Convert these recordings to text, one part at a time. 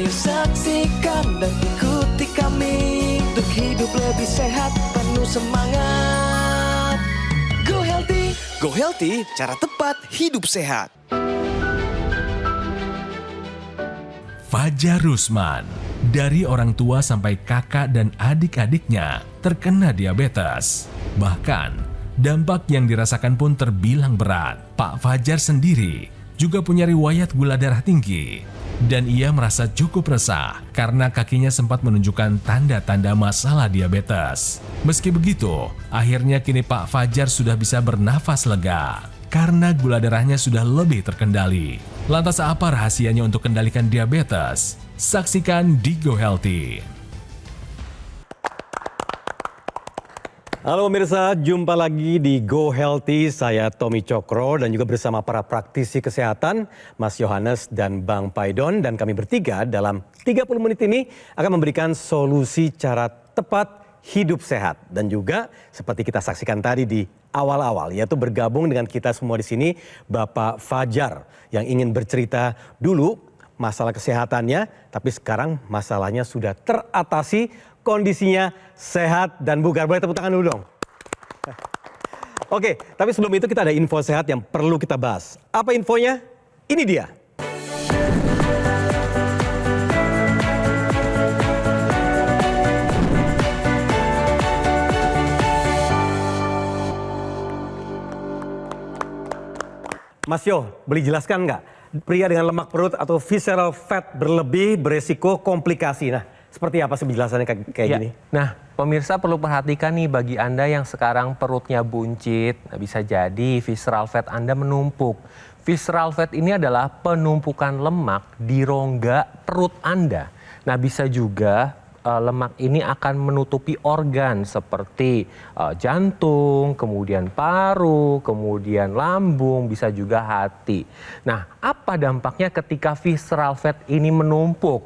Ayo saksikan dan ikuti kami untuk hidup lebih sehat, penuh semangat. Go Healthy, cara tepat hidup sehat. Fajar Rusman, dari orang tua sampai kakak dan adik-adiknya terkena diabetes. Bahkan, dampak yang dirasakan pun terbilang berat. Pak Fajar sendiri juga punya riwayat gula darah tinggi. Dan ia merasa cukup resah karena kakinya sempat menunjukkan tanda-tanda masalah diabetes. Meski begitu, akhirnya kini Pak Fajar sudah bisa bernafas lega karena gula darahnya sudah lebih terkendali. Lantas apa rahasianya untuk kendalikan diabetes? Saksikan di Go Healthy. Halo pemirsa, jumpa lagi di Go Healthy. Saya Tommy Cokro dan juga bersama para praktisi kesehatan, Mas Yohanes dan Bang Paidon. Dan kami bertiga dalam 30 menit ini akan memberikan solusi cara tepat hidup sehat. Dan juga seperti kita saksikan tadi di awal-awal, yaitu bergabung dengan kita semua di sini, Bapak Fajar yang ingin bercerita dulu masalah kesehatannya, tapi sekarang masalahnya sudah teratasi, kondisinya sehat dan bugar. Boleh tepuk tangan dulu dong. Oke, tapi sebelum itu kita ada info sehat yang perlu kita bahas. Apa infonya? Ini dia. Mas Yo, boleh jelaskan nggak? Pria dengan lemak perut atau visceral fat berlebih beresiko komplikasi. Nah, seperti apa sih penjelasannya kayak gini? Nah, pemirsa perlu perhatikan nih bagi Anda yang sekarang perutnya buncit, bisa jadi visceral fat Anda menumpuk. Visceral fat ini adalah penumpukan lemak di rongga perut Anda. Nah, bisa juga lemak ini akan menutupi organ seperti jantung, kemudian paru, kemudian lambung, bisa juga hati. Nah, apa dampaknya ketika visceral fat ini menumpuk?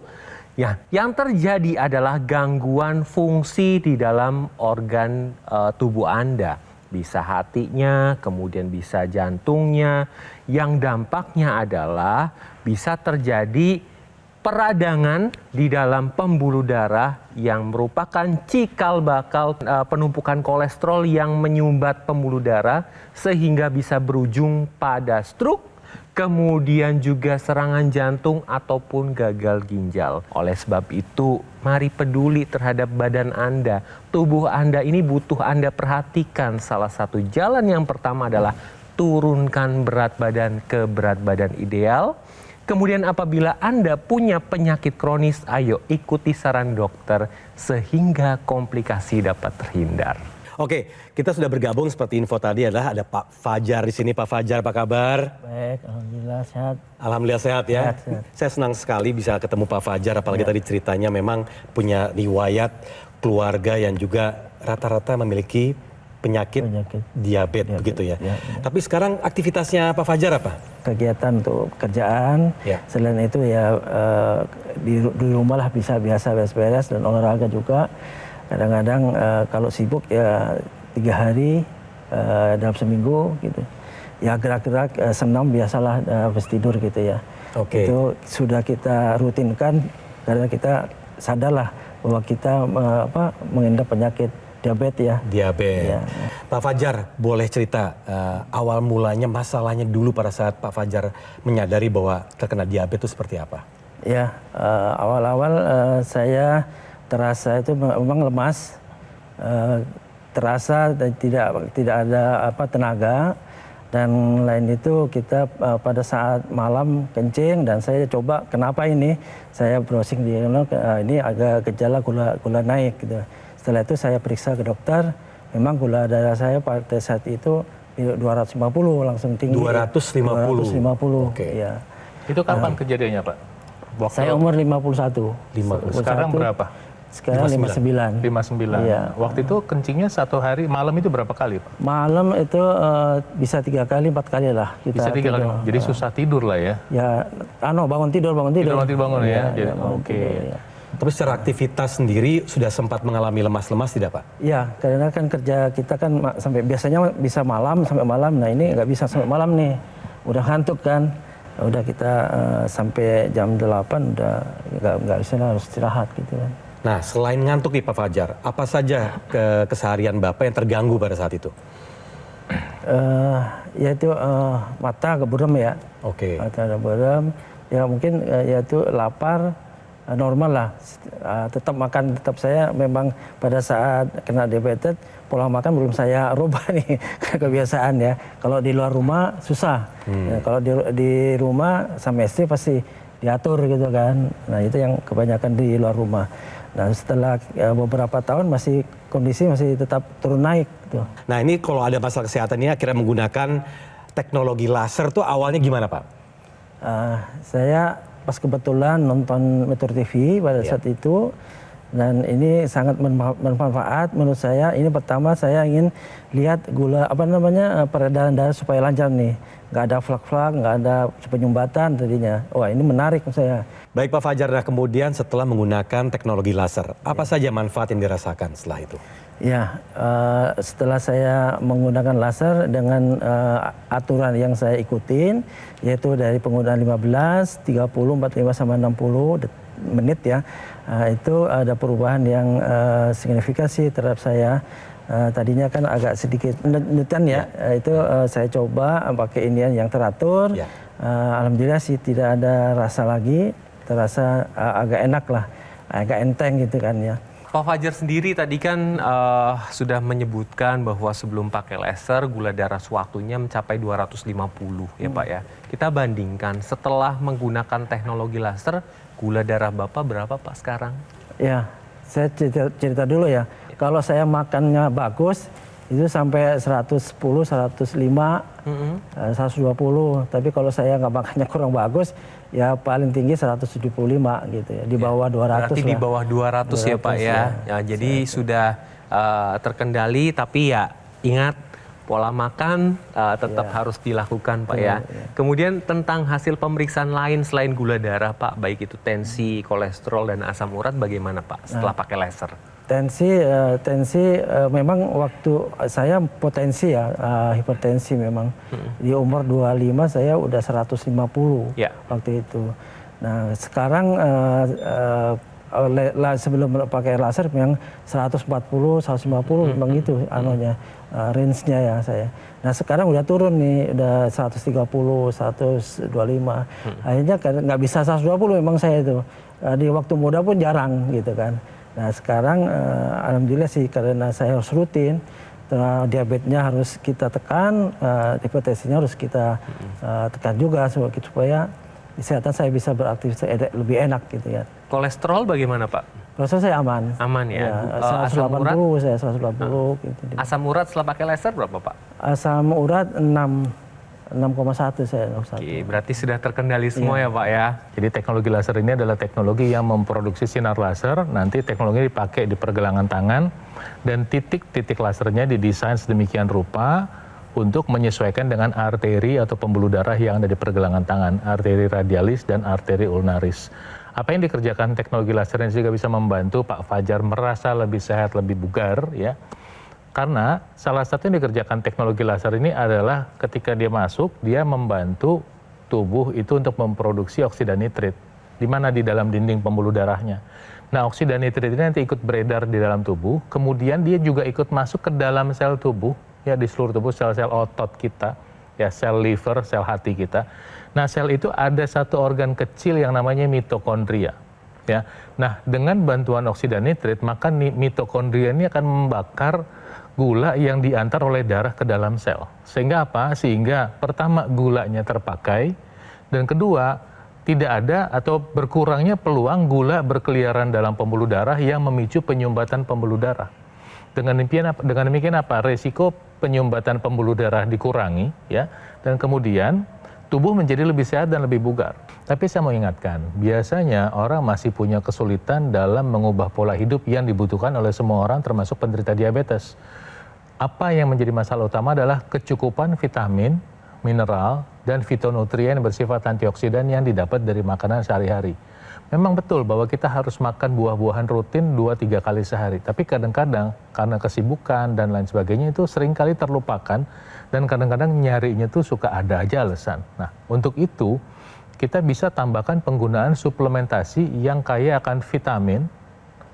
Ya, yang terjadi adalah gangguan fungsi di dalam organ tubuh Anda. Bisa hatinya, kemudian bisa jantungnya. Yang dampaknya adalah bisa terjadi peradangan di dalam pembuluh darah yang merupakan cikal bakal penumpukan kolesterol yang menyumbat pembuluh darah sehingga bisa berujung pada stroke, kemudian juga serangan jantung ataupun gagal ginjal. Oleh sebab itu, mari peduli terhadap badan Anda. Tubuh Anda ini butuh Anda perhatikan. Salah satu jalan yang pertama adalah turunkan berat badan ke berat badan ideal. Kemudian apabila Anda punya penyakit kronis, ayo ikuti saran dokter sehingga komplikasi dapat terhindar. Oke, kita sudah bergabung seperti info tadi adalah ada Pak Fajar di sini. Pak Fajar, apa kabar? Baik, alhamdulillah sehat. Alhamdulillah sehat ya. Sehat. Saya senang sekali bisa ketemu Pak Fajar, apalagi tadi ceritanya memang punya riwayat keluarga yang juga rata-rata memiliki penyakit diabetes begitu ya. Tapi sekarang aktivitasnya Pak Fajar apa? Kegiatan untuk pekerjaan. Selain itu ya di rumah lah bisa biasa beres-beres dan olahraga juga. Kadang-kadang kalau sibuk ya 3 hari dalam seminggu gitu. Ya gerak-gerak senam biasalah habis tidur gitu ya. Itu sudah kita rutinkan karena kita sadarlah bahwa kita mengidap penyakit diabetes ya. Diabetes. Ya. Pak Fajar, boleh cerita awal mulanya masalahnya dulu pada saat Pak Fajar menyadari bahwa terkena diabetes itu seperti apa? Ya, awal-awal saya terasa itu memang lemas, terasa dan tidak ada tenaga, dan lain itu kita pada saat malam kencing dan saya coba kenapa ini, saya browsing di ini agak gejala gula naik gitu. Setelah itu saya periksa ke dokter, memang gula darah saya pada saat itu 250 langsung tinggi. 250? 250, Oke. ya. Itu kapan kejadiannya Pak? Saya umur 51. Sekarang berapa? Sekarang 59. 59. Ya. Waktu itu kencingnya satu hari, malam itu berapa kali Pak? Malam itu bisa 3 kali, 4 kali lah. Bisa 3 kali, jadi susah tidur lah ya? Ya, bangun tidur. Bangun ya? Oke. Tapi secara aktivitas sendiri sudah sempat mengalami lemas-lemas tidak Pak? Iya, karena kan kerja kita kan sampai biasanya bisa sampai malam. Nah ini nggak bisa sampai malam nih, udah ngantuk kan. udah kita sampai jam 8 udah nggak bisa, harus istirahat gitu kan. Nah, selain ngantuk nih Pak Fajar, apa saja keseharian Bapak yang terganggu pada saat itu? Yaitu mata agak buram ya. Oke. Mata agak buram, ya mungkin yaitu lapar, normal lah. Tetap makan, tetap saya memang pada saat kena diabetes, pola makan belum saya rubah nih, kebiasaan ya. Kalau di luar rumah susah, ya, kalau di rumah sama istri pasti diatur gitu kan. Nah itu yang kebanyakan di luar rumah. Nah setelah beberapa tahun kondisi masih tetap turun naik. Gitu. Nah ini kalau ada masalah kesehatan ini akhirnya menggunakan teknologi laser tuh awalnya gimana Pak? Saya pas kebetulan nonton Metro TV pada saat itu, dan ini sangat bermanfaat menurut saya. Ini pertama saya ingin lihat peredaran darah supaya lancar nih, nggak ada flak-flak, nggak ada penyumbatan tadinya. Wah ini menarik menurut saya. Baik Pak Fajar, nah kemudian setelah menggunakan teknologi laser, apa saja manfaat yang dirasakan setelah itu? Ya, setelah saya menggunakan laser dengan aturan yang saya ikutin, yaitu dari penggunaan 15, 30, 45 sampai 60 menit ya, itu ada perubahan yang signifikan sih terhadap saya. Tadinya kan agak sedikit nutan ya, itu saya coba pakai ini yang teratur. Alhamdulillah sih tidak ada rasa lagi, terasa agak enak lah, agak enteng gitu kan ya. Pak Fajar sendiri tadi kan sudah menyebutkan bahwa sebelum pakai laser gula darah sewaktunya mencapai 250 ya Pak ya. Kita bandingkan setelah menggunakan teknologi laser, gula darah Bapak berapa Pak sekarang? Ya, saya cerita dulu ya. Kalau saya makannya bagus, itu sampai 110, 105, 120. Tapi kalau saya nggak makannya kurang bagus, ya paling tinggi 175 gitu ya, di bawah 200. Berarti lah. di bawah 200 ya Pak ya. Jadi sudah terkendali, tapi ya ingat pola makan tetap harus dilakukan Pak ya. Kemudian tentang hasil pemeriksaan lain selain gula darah Pak, baik itu tensi, kolesterol dan asam urat bagaimana Pak setelah pakai laser? Tensi memang waktu saya potensi ya, hipertensi memang. Di umur 25 saya udah 150 waktu itu. Nah sekarang sebelum pakai laser memang 140, 150 memang itu range-nya ya saya. Nah sekarang udah turun nih, udah 130, 125. Akhirnya nggak bisa 120 memang saya itu. Di waktu muda pun jarang gitu kan. Nah sekarang alhamdulillah sih karena saya harus rutin, diabetesnya harus kita tekan, hipertensinya harus kita tekan juga supaya kesehatan saya bisa beraktivitas lebih enak gitu ya. Kolesterol bagaimana Pak? Kolesterol saya aman. Aman ya. 180 saya 180 gitu. Asam urat setelah pakai laser berapa Pak? Asam urat 6,1 saya. Oke, berarti sudah terkendali semua ya Pak ya. Jadi teknologi laser ini adalah teknologi yang memproduksi sinar laser, nanti teknologi dipakai di pergelangan tangan, dan titik-titik lasernya didesain sedemikian rupa untuk menyesuaikan dengan arteri atau pembuluh darah yang ada di pergelangan tangan, arteri radialis dan arteri ulnaris. Apa yang dikerjakan teknologi laser ini juga bisa membantu Pak Fajar merasa lebih sehat, lebih bugar ya. Karena salah satu yang dikerjakan teknologi laser ini adalah ketika dia masuk, dia membantu tubuh itu untuk memproduksi oksida nitrit. Di mana di dalam dinding pembuluh darahnya. Nah oksida nitrit ini nanti ikut beredar di dalam tubuh, kemudian dia juga ikut masuk ke dalam sel tubuh, ya di seluruh tubuh, sel-sel otot kita, ya sel liver, sel hati kita. Nah sel itu ada satu organ kecil yang namanya mitokondria. Ya. Nah dengan bantuan oksida nitrit, maka mitokondria ini akan membakar gula yang diantar oleh darah ke dalam sel. Sehingga apa? Sehingga pertama gulanya terpakai, dan kedua tidak ada atau berkurangnya peluang gula berkeliaran dalam pembuluh darah yang memicu penyumbatan pembuluh darah. Dengan demikian apa? Resiko penyumbatan pembuluh darah dikurangi ya, dan kemudian tubuh menjadi lebih sehat dan lebih bugar. Tapi saya mau ingatkan, biasanya orang masih punya kesulitan dalam mengubah pola hidup yang dibutuhkan oleh semua orang termasuk penderita diabetes. Apa yang menjadi masalah utama adalah kecukupan vitamin, mineral, dan fitonutrien bersifat antioksidan yang didapat dari makanan sehari-hari. Memang betul bahwa kita harus makan buah-buahan rutin 2-3 kali sehari. Tapi kadang-kadang karena kesibukan dan lain sebagainya itu seringkali terlupakan. Dan kadang-kadang nyarinya tuh suka ada aja alasan. Nah untuk itu kita bisa tambahkan penggunaan suplementasi yang kaya akan vitamin,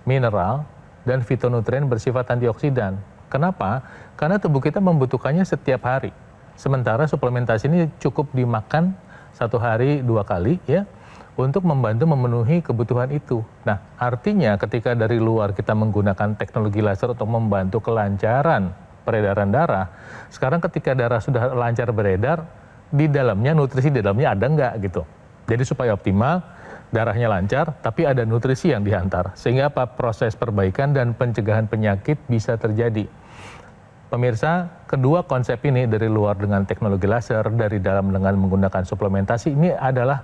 mineral, dan fitonutrien bersifat antioksidan. Kenapa? Karena tubuh kita membutuhkannya setiap hari. Sementara suplementasi ini cukup dimakan 1 hari 2 kali ya, untuk membantu memenuhi kebutuhan itu. Nah, artinya ketika dari luar kita menggunakan teknologi laser untuk membantu kelancaran peredaran darah, sekarang ketika darah sudah lancar beredar, di dalamnya, nutrisi di dalamnya ada nggak gitu. Jadi supaya optimal, darahnya lancar, tapi ada nutrisi yang diantar. Sehingga apa? Proses perbaikan dan pencegahan penyakit bisa terjadi. Pemirsa, kedua konsep ini dari luar dengan teknologi laser, dari dalam dengan menggunakan suplementasi, ini adalah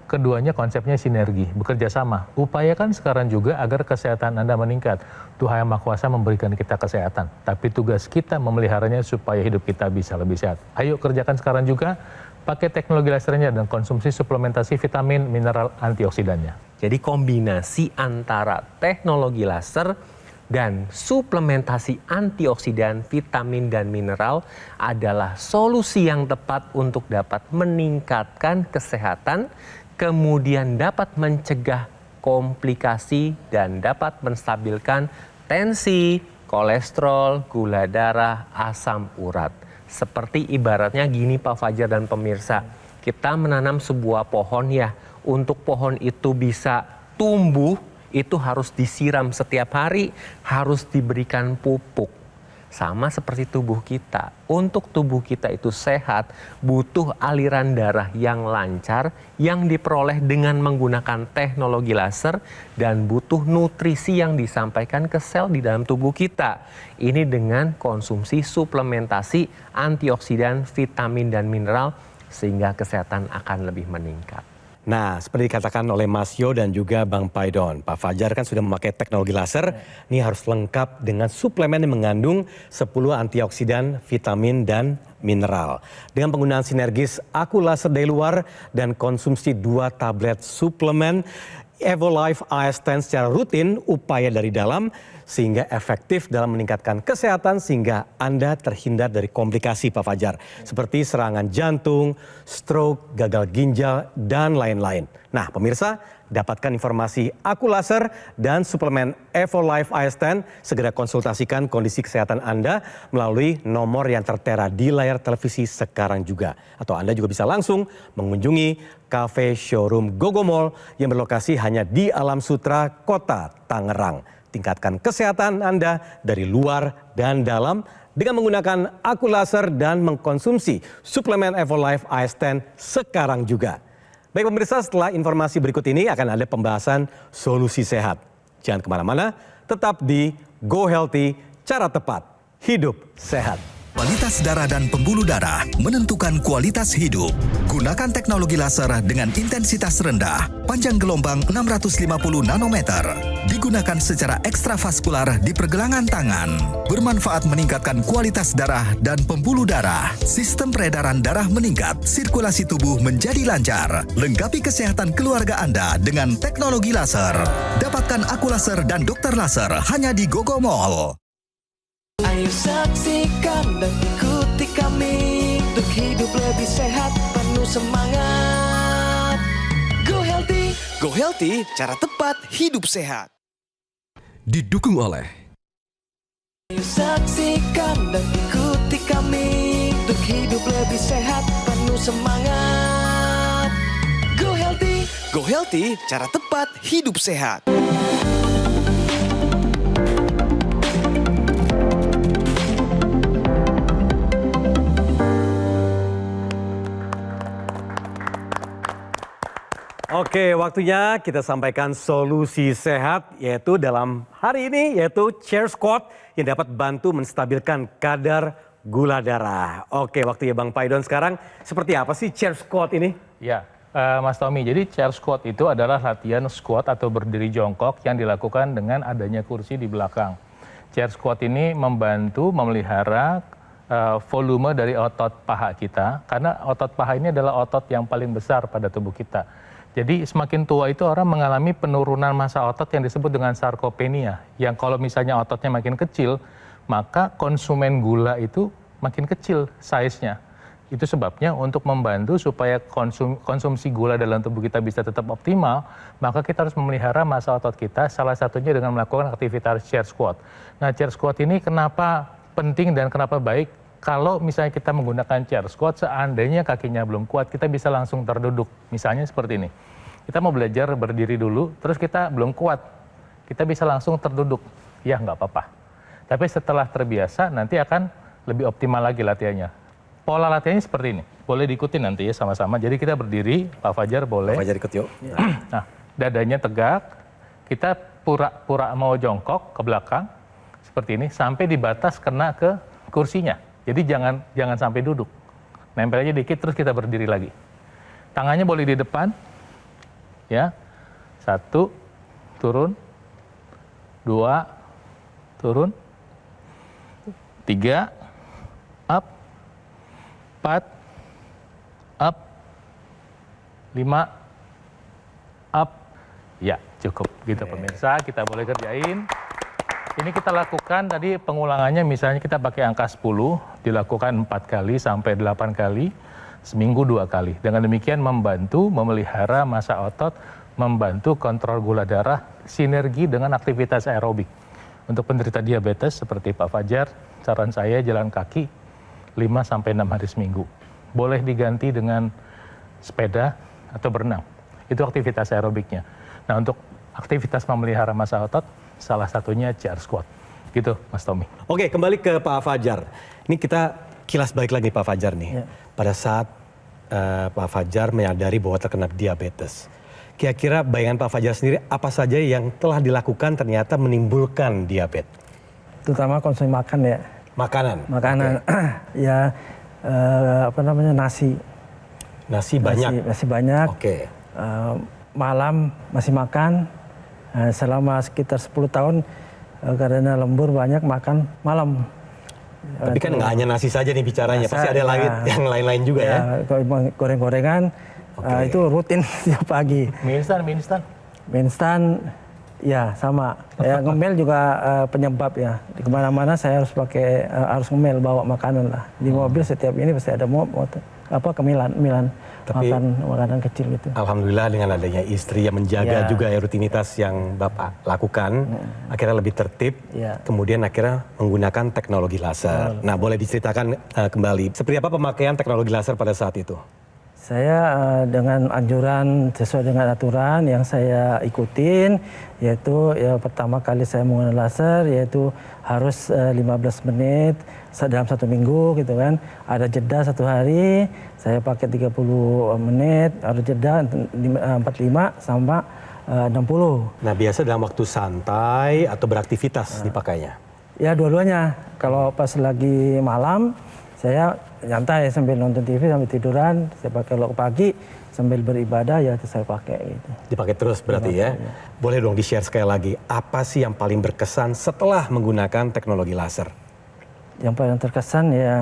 keduanya konsepnya sinergi, bekerja sama. Upayakan sekarang juga agar kesehatan Anda meningkat. Tuhan Yang Maha Kuasa memberikan kita kesehatan, tapi tugas kita memeliharanya supaya hidup kita bisa lebih sehat. Ayo kerjakan sekarang juga, pakai teknologi lasernya dan konsumsi suplementasi vitamin, mineral, antioksidannya. Jadi kombinasi antara teknologi laser dan suplementasi antioksidan, vitamin, dan mineral adalah solusi yang tepat untuk dapat meningkatkan kesehatan, kemudian dapat mencegah komplikasi dan dapat menstabilkan tensi, kolesterol, gula darah, asam urat. Seperti ibaratnya gini Pak Fajar dan pemirsa, kita menanam sebuah pohon ya, untuk pohon itu bisa tumbuh, itu harus disiram setiap hari, harus diberikan pupuk. Sama seperti tubuh kita. Untuk tubuh kita itu sehat, butuh aliran darah yang lancar, yang diperoleh dengan menggunakan teknologi laser, dan butuh nutrisi yang disampaikan ke sel di dalam tubuh kita. Ini dengan konsumsi suplementasi antioksidan, vitamin, dan mineral, sehingga kesehatan akan lebih meningkat. Nah, seperti dikatakan oleh Mas Yo dan juga Bang Paidon, Pak Fajar kan sudah memakai teknologi laser, ini harus lengkap dengan suplemen yang mengandung 10 antioksidan, vitamin, dan mineral. Dengan penggunaan sinergis Aku Laser dari luar dan konsumsi 2 tablet suplemen Evolife AS10 secara rutin, upaya dari dalam, sehingga efektif dalam meningkatkan kesehatan sehingga Anda terhindar dari komplikasi Pak Fajar. Seperti serangan jantung, stroke, gagal ginjal, dan lain-lain. Nah pemirsa, dapatkan informasi Aku Laser dan suplemen Evolife AS10, segera konsultasikan kondisi kesehatan Anda melalui nomor yang tertera di layar televisi sekarang juga. Atau Anda juga bisa langsung mengunjungi Cafe Showroom Gogo Mall yang berlokasi hanya di Alam Sutra, Kota Tangerang. Tingkatkan kesehatan Anda dari luar dan dalam dengan menggunakan Aku Laser dan mengkonsumsi suplemen Evolife AS10 sekarang juga. Baik pemirsa, setelah informasi berikut ini akan ada pembahasan solusi sehat. Jangan kemana-mana, tetap di Go Healthy, cara tepat, hidup sehat. Kualitas darah dan pembuluh darah menentukan kualitas hidup. Gunakan teknologi laser dengan intensitas rendah, panjang gelombang 650 nanometer. Digunakan secara ekstravaskular di pergelangan tangan. Bermanfaat meningkatkan kualitas darah dan pembuluh darah. Sistem peredaran darah meningkat, sirkulasi tubuh menjadi lancar. Lengkapi kesehatan keluarga Anda dengan teknologi laser. Dapatkan Aku Laser dan Dokter Laser hanya di Gogo Mall. Ayo saksikan dan ikuti kami untuk hidup lebih sehat, penuh semangat. Go Healthy, cara tepat hidup sehat. Didukung oleh Ayo saksikan dan ikuti kami untuk hidup lebih sehat, penuh semangat. Go Healthy, cara tepat hidup sehat. Oke, waktunya kita sampaikan solusi sehat, yaitu dalam hari ini, yaitu chair squat yang dapat bantu menstabilkan kadar gula darah. Oke, waktunya Bang Paidon sekarang, seperti apa sih chair squat ini? Ya, Mas Tommy, jadi chair squat itu adalah latihan squat atau berdiri jongkok yang dilakukan dengan adanya kursi di belakang. Chair squat ini membantu memelihara volume dari otot paha kita, karena otot paha ini adalah otot yang paling besar pada tubuh kita. Jadi semakin tua itu orang mengalami penurunan massa otot yang disebut dengan sarkopenia. Yang kalau misalnya ototnya makin kecil, maka konsumen gula itu makin kecil size-nya. Itu sebabnya untuk membantu supaya konsumsi gula dalam tubuh kita bisa tetap optimal, maka kita harus memelihara massa otot kita, salah satunya dengan melakukan aktivitas chair squat. Nah, chair squat ini kenapa penting dan kenapa baik? Kalau misalnya kita menggunakan chair squat, seandainya kakinya belum kuat, kita bisa langsung terduduk. Misalnya seperti ini. Kita mau belajar berdiri dulu, terus kita belum kuat. Kita bisa langsung terduduk. Ya, nggak apa-apa. Tapi setelah terbiasa, nanti akan lebih optimal lagi latihannya. Pola latihannya seperti ini. Boleh diikuti nanti ya sama-sama. Jadi kita berdiri, Pak Fajar boleh. Pak Fajar ikut yuk. Nah, dadanya tegak. Kita pura-pura mau jongkok ke belakang. Seperti ini. Sampai di batas kena ke kursinya. Jadi jangan sampai duduk. Nempel aja dikit terus kita berdiri lagi. Tangannya boleh di depan. Ya. 1, turun. 2, turun. 3, up. 4, up, 5, up. Ya, cukup gitu pemirsa, kita boleh kerjain. Ini kita lakukan tadi pengulangannya misalnya kita pakai angka 10, dilakukan 4 kali sampai 8 kali, seminggu 2 kali. Dengan demikian membantu memelihara massa otot, membantu kontrol gula darah, sinergi dengan aktivitas aerobik. Untuk penderita diabetes seperti Pak Fajar, saran saya jalan kaki 5-6 hari seminggu. Boleh diganti dengan sepeda atau berenang. Itu aktivitas aerobiknya. Nah, untuk aktivitas memelihara massa otot, salah satunya chair squat. Gitu, Mas Tommy. Oke, kembali ke Pak Fajar. Ini kita kilas balik lagi Pak Fajar nih. Ya. Pada saat Pak Fajar menyadari bahwa terkena diabetes. Kira-kira bayangan Pak Fajar sendiri apa saja yang telah dilakukan ternyata menimbulkan diabetes? Terutama konsumsi makan ya. Makanan. Ya nasi. Nasi banyak. Nasi banyak. Oke. Malam masih makan. Selama sekitar 10 tahun karena lembur banyak makan malam. Tapi kan nggak hanya nasi saja nih bicaranya, pasti ada yang lain-lain juga ya. Goreng-gorengan itu rutin setiap pagi. Mie instan. Mie instan ya sama. Ya, ngemil juga penyebab ya. Di kemana-mana saya harus harus ngemil bawa makanan lah. Di mobil setiap ini pasti ada kemilan. Tapi, makanan kecil gitu. Alhamdulillah dengan adanya istri yang menjaga juga ya rutinitas yang Bapak lakukan, akhirnya lebih tertib, kemudian akhirnya menggunakan teknologi laser. Nah, boleh diceritakan kembali, seperti apa pemakaian teknologi laser pada saat itu? Saya dengan anjuran sesuai dengan aturan yang saya ikutin, yaitu ya pertama kali saya menggunakan laser, yaitu harus 15 menit dalam 1 minggu gitu kan. Ada jeda 1 hari, saya pakai 30 menit, ada jeda 45 sampai 60. Nah, biasa dalam waktu santai atau beraktivitas dipakainya? Ya dua-duanya. Kalau pas lagi malam, saya nyantai sambil nonton TV sambil tiduran, saya pakai kalau pagi sambil beribadah ya itu saya pakai gitu. Dipakai terus berarti ya. Boleh dong di-share sekali lagi, apa sih yang paling berkesan setelah menggunakan teknologi laser? Yang paling terkesan ya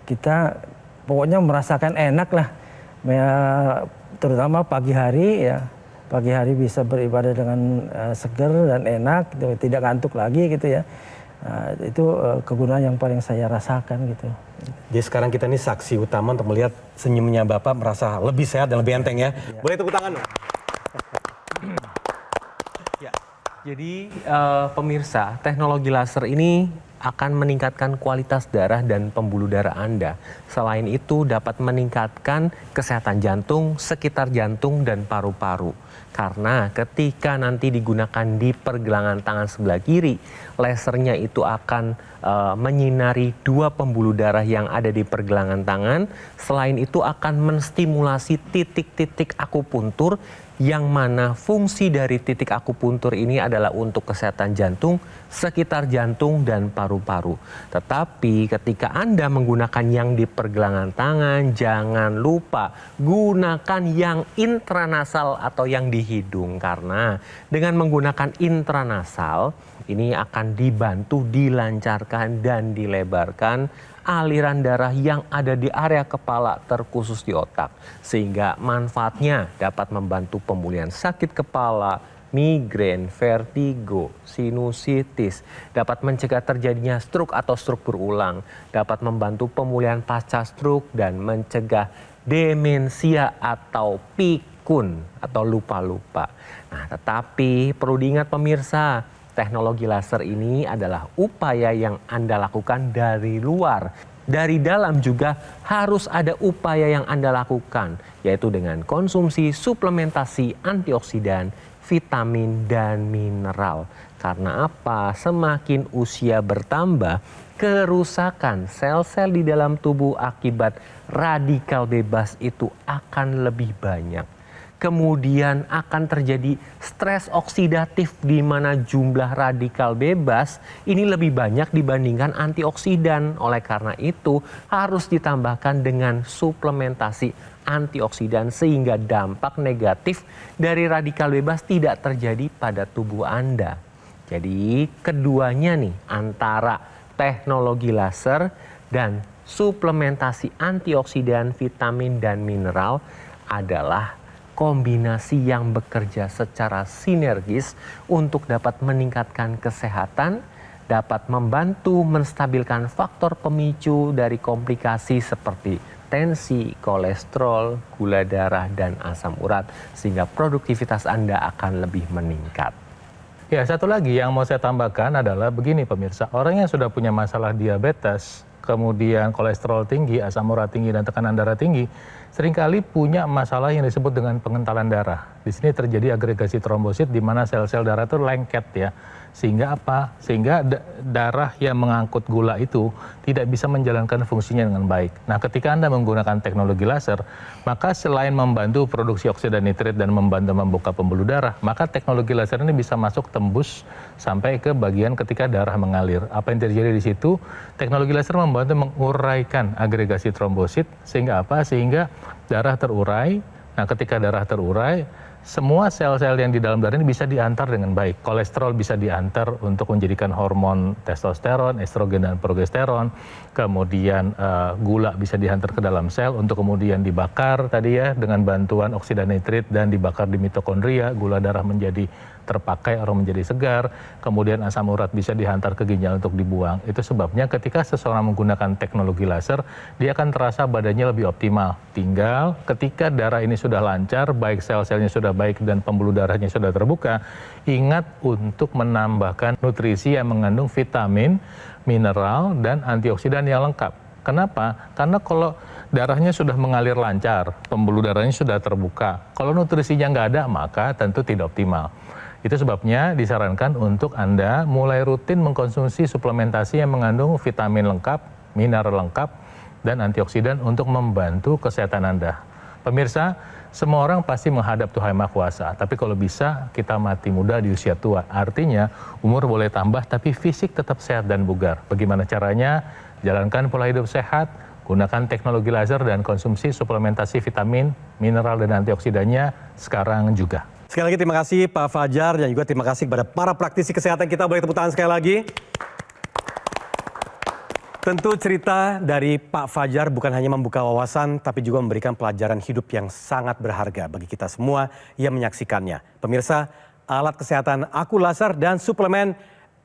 kita pokoknya merasakan enak lah. Ya, terutama pagi hari ya. Pagi hari bisa beribadah dengan segar dan enak, gitu, tidak ngantuk lagi gitu ya. Itu kegunaan yang paling saya rasakan gitu. Jadi sekarang kita ini saksi utama untuk melihat senyumnya Bapak merasa lebih sehat dan lebih enteng ya. Boleh tepuk tangan dong. Ya, jadi pemirsa, teknologi laser ini akan meningkatkan kualitas darah dan pembuluh darah Anda. Selain itu dapat meningkatkan kesehatan jantung, sekitar jantung dan paru-paru. Karena ketika nanti digunakan di pergelangan tangan sebelah kiri, lasernya itu akan menyinari 2 pembuluh darah yang ada di pergelangan tangan. Selain itu akan menstimulasi titik-titik akupuntur yang mana fungsi dari titik akupuntur ini adalah untuk kesehatan jantung, sekitar jantung dan paru-paru. Tetapi ketika Anda menggunakan yang di pergelangan tangan, jangan lupa gunakan yang intranasal atau yang di hidung. Karena dengan menggunakan intranasal ini akan dibantu dilancarkan dan dilebarkan aliran darah yang ada di area kepala terkhusus di otak. Sehingga manfaatnya dapat membantu pemulihan sakit kepala, migrain, vertigo, sinusitis, dapat mencegah terjadinya stroke atau stroke berulang, dapat membantu pemulihan pasca stroke dan mencegah demensia atau pikun atau lupa-lupa. Nah, tetapi perlu diingat pemirsa, teknologi laser ini adalah upaya yang Anda lakukan dari luar. Dari dalam juga harus ada upaya yang Anda lakukan, yaitu dengan konsumsi suplementasi antioksidan, vitamin, dan mineral. Karena apa? Semakin usia bertambah, kerusakan sel-sel di dalam tubuh akibat radikal bebas itu akan lebih banyak. Kemudian akan terjadi stres oksidatif di mana jumlah radikal bebas ini lebih banyak dibandingkan antioksidan. Oleh karena itu harus ditambahkan dengan suplementasi antioksidan sehingga dampak negatif dari radikal bebas tidak terjadi pada tubuh Anda. Jadi keduanya nih, antara teknologi laser dan suplementasi antioksidan, vitamin, dan mineral adalah kombinasi yang bekerja secara sinergis untuk dapat meningkatkan kesehatan, dapat membantu menstabilkan faktor pemicu dari komplikasi seperti tensi, kolesterol, gula darah, dan asam urat, sehingga produktivitas Anda akan lebih meningkat. Ya, satu lagi yang mau saya tambahkan adalah begini pemirsa, orang yang sudah punya masalah diabetes, kemudian kolesterol tinggi, asam urat tinggi, dan tekanan darah tinggi, seringkali punya masalah yang disebut dengan pengentalan darah. Di sini terjadi agregasi trombosit di mana sel-sel darah itu lengket ya. Sehingga apa? Sehingga darah yang mengangkut gula itu tidak bisa menjalankan fungsinya dengan baik. Nah, ketika Anda menggunakan teknologi laser, maka selain membantu produksi oksida nitrit dan membantu membuka pembuluh darah, maka teknologi laser ini bisa masuk tembus sampai ke bagian ketika darah mengalir. Apa yang terjadi di situ? Teknologi laser membantu menguraikan agregasi trombosit sehingga apa? Sehingga darah terurai. Nah, ketika darah terurai, semua sel-sel yang di dalam darah ini bisa diantar dengan baik. Kolesterol bisa diantar untuk menjadikan hormon testosteron, estrogen, dan progesteron. Kemudian gula bisa diantar ke dalam sel untuk kemudian dibakar tadi ya dengan bantuan oksida nitrit dan dibakar di mitokondria. Gula darah menjadi terpakai, orang menjadi segar. Kemudian asam urat bisa dihantar ke ginjal untuk dibuang. Itu sebabnya ketika seseorang menggunakan teknologi laser, dia akan terasa badannya lebih optimal. Tinggal ketika darah ini sudah lancar, baik sel-selnya sudah baik dan pembuluh darahnya sudah terbuka, ingat untuk menambahkan nutrisi yang mengandung vitamin, mineral, dan antioksidan yang lengkap. Kenapa? Karena kalau darahnya sudah mengalir lancar, pembuluh darahnya sudah terbuka, kalau nutrisinya nggak ada, maka tentu tidak optimal. Itu sebabnya disarankan untuk Anda mulai rutin mengkonsumsi suplementasi yang mengandung vitamin lengkap, mineral lengkap, dan antioksidan untuk membantu kesehatan Anda. Pemirsa, semua orang pasti menghadap Tuhan Maha Kuasa, tapi kalau bisa kita mati muda di usia tua. Artinya umur boleh tambah tapi fisik tetap sehat dan bugar. Bagaimana caranya? Jalankan pola hidup sehat, gunakan teknologi laser dan konsumsi suplementasi vitamin, mineral, dan antioksidannya sekarang juga. Sekali lagi terima kasih Pak Fajar dan juga terima kasih kepada para praktisi kesehatan kita. Boleh tepuk tangan sekali lagi. Tentu cerita dari Pak Fajar bukan hanya membuka wawasan, tapi juga memberikan pelajaran hidup yang sangat berharga bagi kita semua yang menyaksikannya. Pemirsa, alat kesehatan aku laser dan suplemen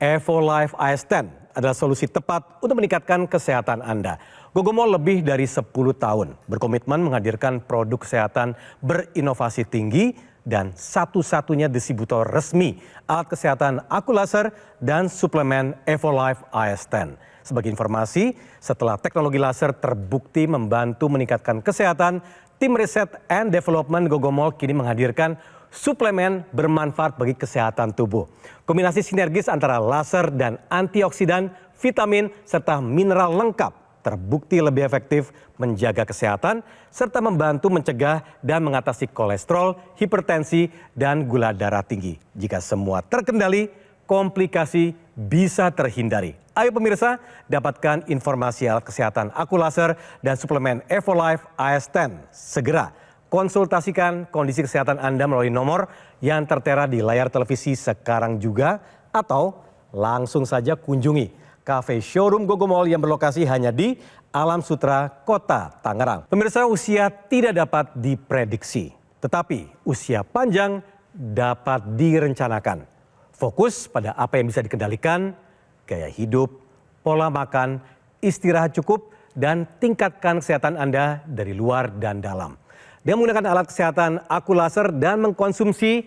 EvoLife AS10 adalah solusi tepat untuk meningkatkan kesehatan Anda. Gogomol lebih dari 10 tahun berkomitmen menghadirkan produk kesehatan berinovasi tinggi dan satu-satunya distributor resmi alat kesehatan aku laser dan suplemen EvoLife AS10. Sebagai informasi, setelah teknologi laser terbukti membantu meningkatkan kesehatan, tim riset and development Gogomol kini menghadirkan suplemen bermanfaat bagi kesehatan tubuh. Kombinasi sinergis antara laser dan antioksidan, vitamin, serta mineral lengkap terbukti lebih efektif menjaga kesehatan serta membantu mencegah dan mengatasi kolesterol, hipertensi, dan gula darah tinggi. Jika semua terkendali, komplikasi bisa terhindari. Ayo pemirsa, dapatkan informasi alat kesehatan aku laser dan suplemen EvoLife AS10. Segera konsultasikan kondisi kesehatan Anda melalui nomor yang tertera di layar televisi sekarang juga atau langsung saja kunjungi Cafe Showroom Gogomol yang berlokasi hanya di Alam Sutra, Kota Tangerang. Pemirsa, usia tidak dapat diprediksi, tetapi usia panjang dapat direncanakan. Fokus pada apa yang bisa dikendalikan, gaya hidup, pola makan, istirahat cukup, dan tingkatkan kesehatan Anda dari luar dan dalam. Dengan menggunakan alat kesehatan aku laser dan mengkonsumsi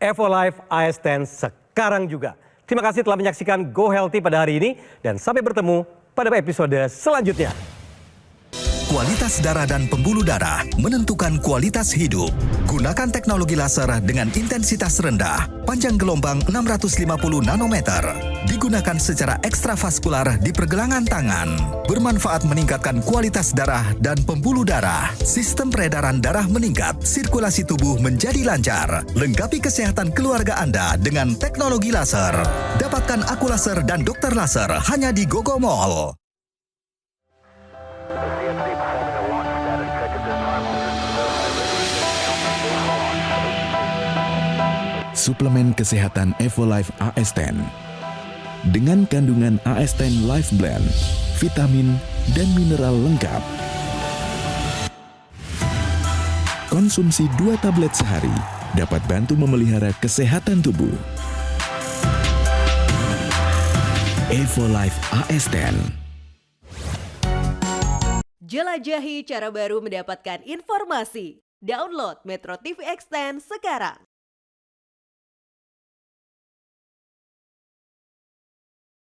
Evolife AS10 sekarang juga. Terima kasih telah menyaksikan Go Healthy pada hari ini dan sampai bertemu pada episode selanjutnya. Kualitas darah dan pembuluh darah menentukan kualitas hidup. Gunakan teknologi laser dengan intensitas rendah, panjang gelombang 650 nanometer. Digunakan secara ekstravaskular di pergelangan tangan. Bermanfaat meningkatkan kualitas darah dan pembuluh darah. Sistem peredaran darah meningkat, sirkulasi tubuh menjadi lancar. Lengkapi kesehatan keluarga Anda dengan teknologi laser. Dapatkan aku laser dan dokter laser hanya di Gogo Mall. Suplemen kesehatan Evolife AS10 dengan kandungan AS10 Life Blend, vitamin dan mineral lengkap. Konsumsi 2 tablet sehari dapat bantu memelihara kesehatan tubuh. Evolife AS10. Jelajahi cara baru mendapatkan informasi. Download Metro TV Extend sekarang.